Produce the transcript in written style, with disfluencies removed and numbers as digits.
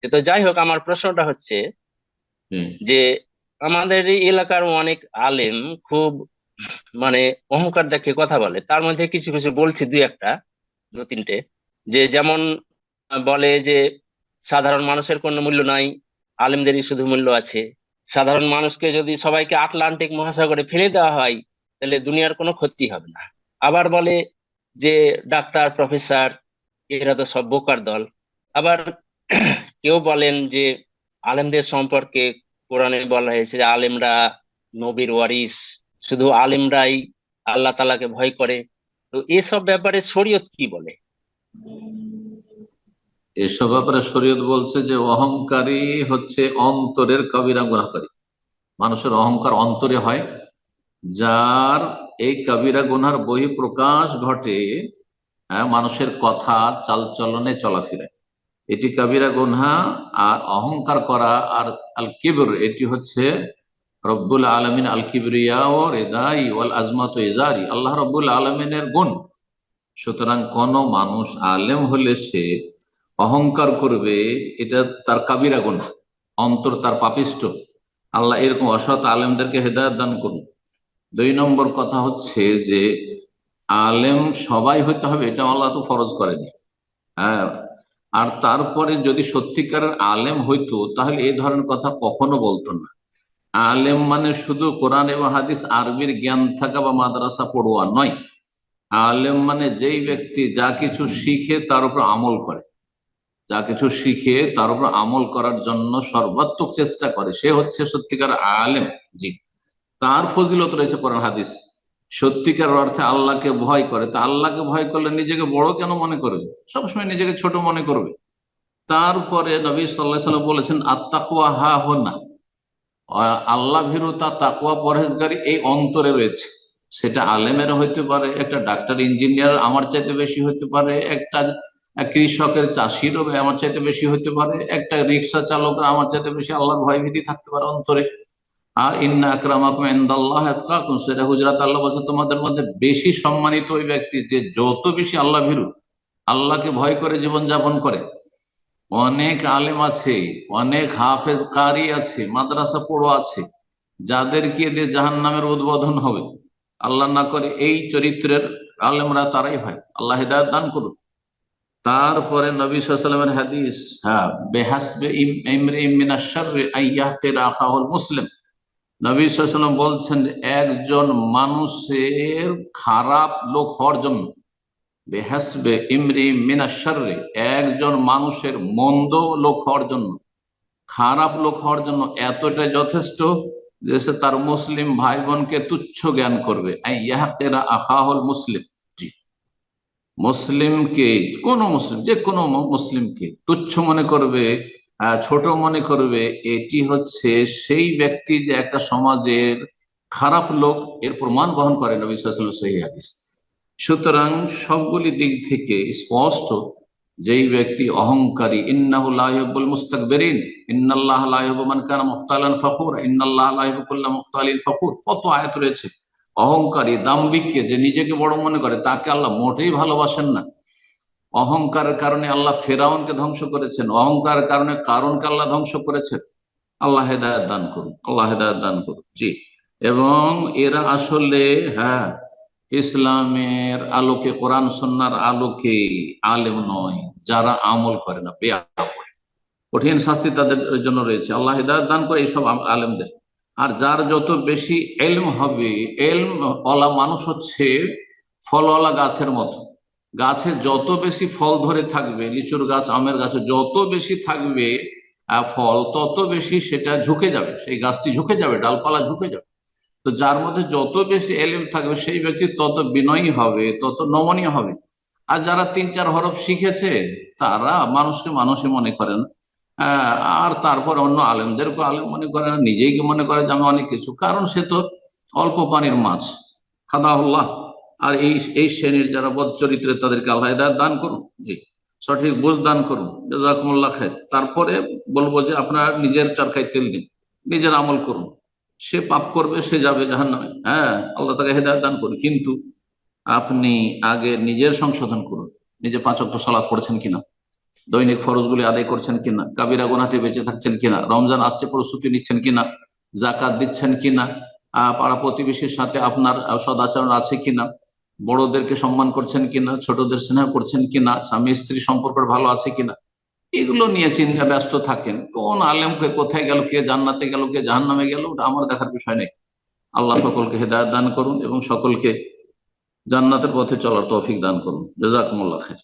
তো যাই হোক, আমার প্রশ্নটা হচ্ছে হুম। যে আমাদের এই এলাকার অনেক আলেম খুব মানে অহংকার দেখে কথা বলে। তার মধ্যে কিছু কিছু বলছি, দুই একটা, দু তিনটে, যে যেমন বলে যে সাধারণ মানুষের কোনো মূল্য নাই, আলেমদেরই শুধু মূল্য আছে। সাধারণ মানুষকে যদি সবাইকে আটলান্টিক মহাসাগরে ফেলে দেওয়া হয় তাহলে দুনিয়ার কোনো ক্ষতি হবে না। আবার বলে যে ডাক্তার প্রফেসর এরা তো সব বোকার দল। আবার কেউ বলেন যে আলেমদের সম্পর্কে কোরআনে বলা হয়েছে যে আলেমরা নবীর ওয়ারিস, শুধু আলেমরাই আল্লাহ তাআলাকে ভয় করে। তো এসব ব্যাপারে শরীয়ত কি বলে? এসব ব্যাপারে শরীয়ত বলছে যে অহংকারী হচ্ছে অন্তরের কবিরা গুনাহকারী। মানুষের অহংকার অন্তরে হয়, যার এই কবিরা গুনার বহিঃপ্রকাশ ঘটে মানুষের কথা, চালচলনে, চলাফেরায়। এটি কবিরা গুনহা। আর অহংকার করা আর আল কিবর, এটি হচ্ছে রব্বুল আলমিন আল কিবরিয়া ও রেদাই ওয়াল আজমাত ইজারি, আল্লাহ রব্বুল আলমিনের গুণ। সুতরাং কোন মানুষ আলেম হলে সে অহংকার করবে, এটা তার কাবিরা গুনাহ, অন্তর তার পাপিষ্ট। আল্লাহ এরকম অসৎ আলেমদেরকে হেদায়েত দান করুন। দুই নম্বর কথা হচ্ছে যে আলেম সবাই হইতে হবে এটা আল্লাহ তো ফরজ করেনি। হ্যাঁ। আর তারপরে যদি সত্যিকারের আলেম হইতো তাহলে এই ধরনের কথা কখনো বলতো না। আলেম মানে শুধু কোরআন এবং হাদিস আরবির জ্ঞান থাকা বা মাদ্রাসা পড়ুয়া নয়। আলেম মানে যেই ব্যক্তি যা কিছু শিখে তার উপর আমল করে, যা কিছু শিখে তার উপর আমল করার জন্য সর্বাত্মক চেষ্টা করে, সে হচ্ছে সত্যিকার আলেম। জি। তার ফজিলত রয়েছে কোরআন হাদিস। সত্যিকার অর্থে আল্লাহকে ভয় করে, তা আল্লাহকে ভয় করলে নিজেকে বড় কেন মনে করবে? সবসময় নিজেকে ছোট মনে করবে। তারপরে নবী সাল্লাল্লাহু আলাইহি ওয়াসাল্লাম বলেছেন আত্তাকওয়া হা হুনা, আল্লাহ ভীরুতা, তাকওয়া, পরহেজগারি এই অন্তরে রয়েছে। সেটা আলেমের হইতে পারে, একটা ডাক্তার ইঞ্জিনিয়ার আমার চাইতে বেশি হইতে পারে, একটা কৃষকের চাষিরও আমার চাইতে বেশি হইতে পারে, একটা রিক্সা চালকের আমার চাইতে বেশি আল্লাহর ভয় ভীতি থাকতে পারে অন্তরে। আর ইন্না আকরামাকুম ইনদাল্লাহ আতকাকুম, সেটা হুজরাত আল্লাহ বলছে তোমাদের মধ্যে বেশি সম্মানিত ওই ব্যক্তি যে যত বেশি আল্লাহ ভীরু, আল্লাহকে ভয় করে জীবন যাপন করে। অনেক আলেম আছে, অনেক হাফেজ কারি আছে, মাদ্রাসা পড়ো আছে, যাদেরকে দিয়ে জাহান্নামের উদ্বোধন হবে। আল্লাহ না করে এই চরিত্রের আলেমরা তারাই হয়। আল্লাহ হিদায়াত দান করুন। তারপরে নবী সাল্লাল্লাহু আলাইহি ওয়াসাল্লামের হাদিস, হ্যাঁ, বেহাসবে ইমরিইম মিনাশ শাররি আইয়াহকিরা আখাহুল মুসলিম। নবী সাল্লাল্লাহু আলাইহি ওয়াসাল্লাম বলছেন একজন মানুষের খারাপ লোক হওয়ার জন্য, বেহাসবে ইমরি মিনাশ শাররি, একজন মানুষের মন্দ লোক হওয়ার জন্য, খারাপ লোক হওয়ার জন্য এতটাই যথেষ্ট যে সে তার মুসলিম ভাই বোনকে তুচ্ছ জ্ঞান করবে। ইয়াহকিরা আখাহুল মুসলিম। জি। মুসলিমকে, কোন মুসলিম, যে কোনো মুসলিমকে তুচ্ছ মনে করবে, ছোট মনে করবে, এটি হচ্ছে সেই ব্যক্তি যে একটা সমাজের খারাপ লোক, এর প্রমাণ বহন করে নবী সাল্লাল্লাহু আলাইহি ওয়াসাল্লাম সহিহ হাদিস। সুতরাং সবগুলি দিক থেকে স্পষ্ট, যেই ব্যক্তি অহংকারী, ইন্নাহু লা ইউহিব্বুল মুস্তাকবিরিন, ইন্নাল্লাহা লা ইউহিব্বু মান কানা মুখতালান ফাখুরা, ইন্নাল্লাহা লা ইউহিব্বু কুল্লা মুখতালিন ফাখুর, কত আয়াত রয়েছে। অহংকারী, দাম্ভিককে, যে নিজেকে বড় মনে করে, তাকে আল্লাহ মোটেই ভালোবাসেন না। অহংকারের কারণে আল্লাহ ফেরাউনকে ধ্বংস করেছেন, অহংকারের কারণে কারুনকে আল্লাহ ধ্বংস করেছেন। আল্লাহ হেদায়েত দান করুন, আল্লাহ হেদায়েত দান করুন। জি। এবং এরা আসলে, হ্যাঁ, ইসলামের আলোকে, কোরআন সুন্নাহর আলোকে আলেম নয়, যারা আমল করে না, বেআমল, কঠিন শাস্তি তাদের জন্য রয়েছে। আল্লাহ হিদায়াত দান করে এইসব আলেমদের। আর যার যত বেশি এলম হবে, এলম ওয়ালা মানুষ হচ্ছে ফলওয়ালা গাছের মতো। গাছে যত বেশি ফল ধরে থাকবে, লিচুর গাছ, আমের গাছে যত বেশি থাকবে ফল, তত বেশি সেটা ঝুঁকে যাবে, সেই গাছটি ঝুঁকে যাবে, ডালপালা ঝুঁকে যাবে। তো যার মধ্যে যত বেশি এলিম থাকবে সেই ব্যক্তি তত বিনয়ী হবে, তত নমনীয় হবে। আর যারা তিন চার হরফ শিখেছে তারা মানুষকে মানুষই মনে করে না। আহ, আর তারপর অন্য আলেমদেরকে আলেম মনে করে না, নিজেই কি মনে করে যে আমি অনেক কিছু, কারণ সে তো অল্প পানির মাছ। খাদাহুল্লাহ। আর এই এই শ্রেণীর যারা বদ চরিত্রে, তাদেরকে আল্লাহ হিদায়াত দান করুন। জি। সঠিক বুঝ দান করুন। জাযাকুমুল্লাহ খাইর। তারপরে বলবো যে আপনার নিজের চরকায় তেল দিন, নিজের আমল করুন। সে পাপ করবে, সে যাবে জাহান্নামে, হ্যাঁ, আল্লাহ তাকে হেদায়েত দান করুন। কিন্তু আপনি আগে নিজের সংশোধন করুন। নিজে 5 ওয়াক্ত সালাত পড়েছেন কিনা, দৈনিক ফরজগুলি আদায় করছেন কিনা, কাবিরা গুনাহ থেকে বেঁচে থাকছেন কিনা, রমজান আসছে প্রস্তুতি নিচ্ছেন কিনা, জাকাত দিচ্ছেন কিনা, পাড়া প্রতিবেশীর সাথে আপনার সদাচরণ আছে কিনা, বড়দেরকে সম্মান করছেন কিনা, ছোটদের স্নেহ করছেন কিনা, স্বামী স্ত্রী সম্পর্ক ভালো আছে কিনা, এগুলো নিয়ে চিন্তা ব্যস্ত থাকেন। কোন আলেমকে কোথায় গেল, কে জান্নাতে গেল, কে জাহান্নামে গেল, ওটা আমার দেখার বিষয় নেই। আল্লাহ সকলকে হেদায়েত দান করুন এবং সকলকে জান্নাতের পথে চলার তৌফিক দান করুন। জাযাকুমুল্লাহ খাইর।